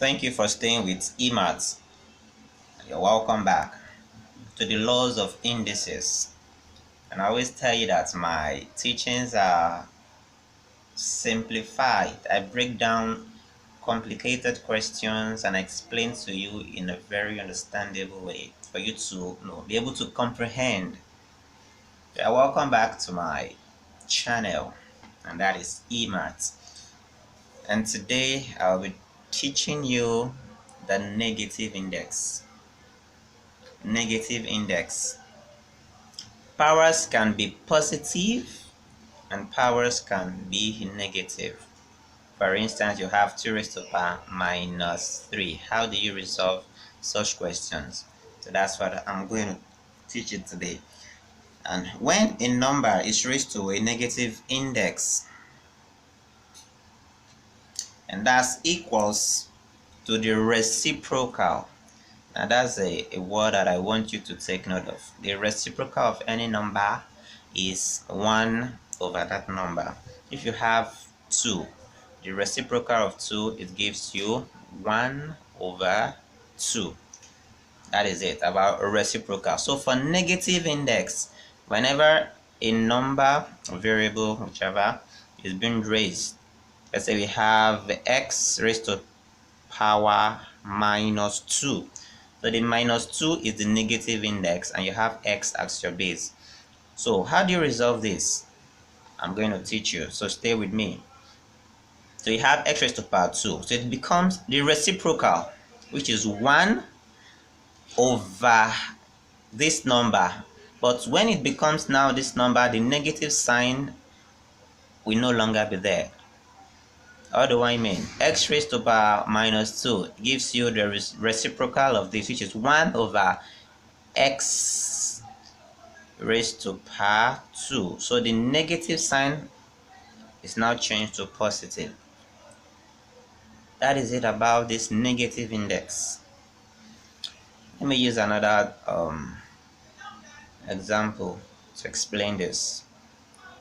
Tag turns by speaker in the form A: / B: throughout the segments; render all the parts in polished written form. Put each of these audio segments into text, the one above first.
A: Thank you for staying with EMATS. You're welcome back to the laws of indices. And I always tell you that my teachings are simplified. I break down complicated questions and explain to you in a very understandable way for you to be able to comprehend. You're welcome back to my channel, and that is EMATS. And today I'll be teaching you the negative index. Negative index. Powers can be positive and powers can be negative. For instance, you have 2 raised to power minus 3. How do you resolve such questions? So that's what I'm going to teach you today. And when a number is raised to a negative index, and that's equals to the reciprocal. Now that's a word that I want you to take note of. The reciprocal of any number is 1 over that number. If you have 2, the reciprocal of 2, it gives you 1 over 2. That is it about a reciprocal. So for negative index, whenever a number or variable, whichever, is being raised, let's say we have x raised to power minus 2. So the minus 2 is the negative index and you have x as your base. So how do you resolve this? I'm going to teach you, so stay with me. So you have x raised to power 2. So it becomes the reciprocal, which is 1 over this number. But when it becomes now this number, the negative sign will no longer be there. How do I mean? X raised to power minus 2 gives you the reciprocal of this, which is 1 over x raised to power 2. So the negative sign is now changed to positive. That is it about this negative index. Let me use another example to explain this.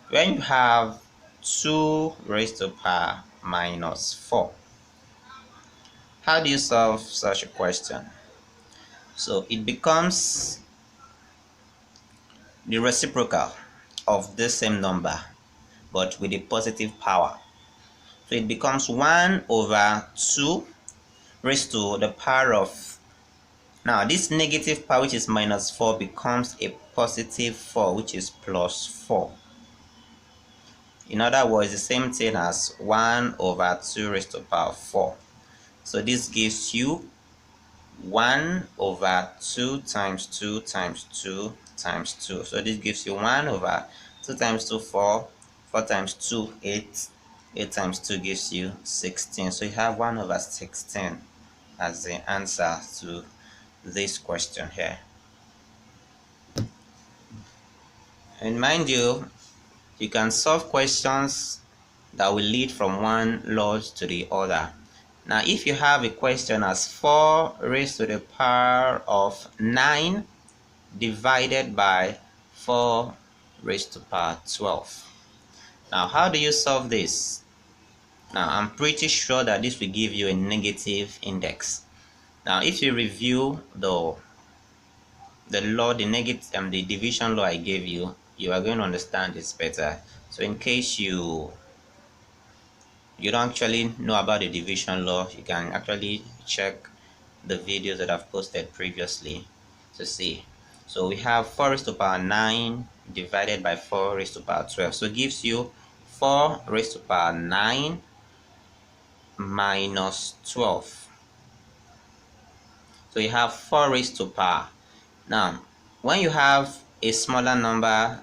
A: When you have 2 raised to power minus 4, how do you solve such a question? So it becomes the reciprocal of the same number but with a positive power. So it becomes 1 over 2 raised to the power of, now this negative power, which is minus 4, becomes a positive 4, which is plus 4. In other words, the same thing as 1 over 2 raised to power 4. So this gives you 1 over 2 times 2 times 2 times 2. So this gives you 1 over 2 times 2, 4. 4 times 2, 8. 8 times 2 gives you 16. So you have 1 over 16 as the answer to this question here. And mind you, you can solve questions that will lead from one law to the other. Now, if you have a question as 4 raised to the power of 9 divided by 4 raised to power 12. Now, how do you solve this? Now, I'm pretty sure that this will give you a negative index. Now, if you review the law, the division law I gave you, you are going to understand this better. So in case you don't actually know about the division law, you can actually check the videos that I've posted previously to see. So we have 4 raised to power 9 divided by 4 raised to power 12. So it gives you 4 raised to power 9 minus 12. So you have 4 raised to power. Now, when you have a smaller number,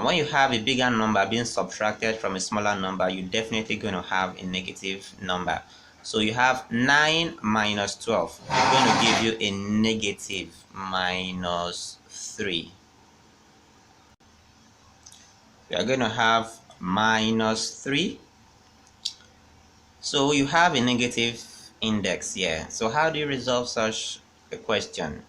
A: when you have a bigger number being subtracted from a smaller number, you're definitely going to have a negative number. So you have 9 minus 12. It's going to give you a negative minus 3. You are going to have minus 3. So you have a negative index here. So how do you resolve such a question?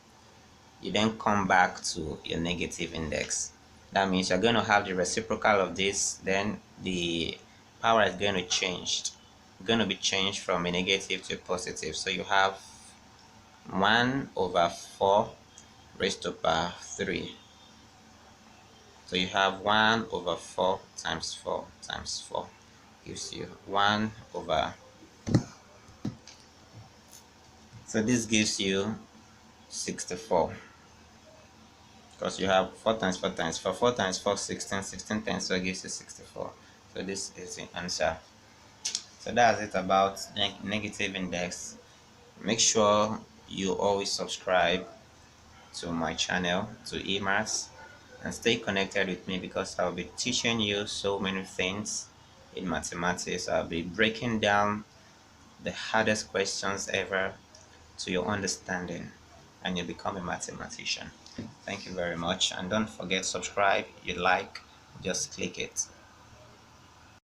A: You then come back to your negative index. That means you're going to have the reciprocal of this, then the power is going to change. going to be changed from a negative to a positive. So you have 1 over 4 raised to power 3. So you have 1 over 4 times 4 times 4 gives you 1 over. So this gives you 64. Because you have 4 times 4 times 4. 4 times 4, 16. 16 times 4 gives you 64. So this is the answer. So that's it about negative index. Make sure you always subscribe to my channel, to eMaths, and stay connected with me because I'll be teaching you so many things in mathematics. I'll be breaking down the hardest questions ever to your understanding, and you become a mathematician. Thank you very much, and don't forget subscribe. You like, just click it.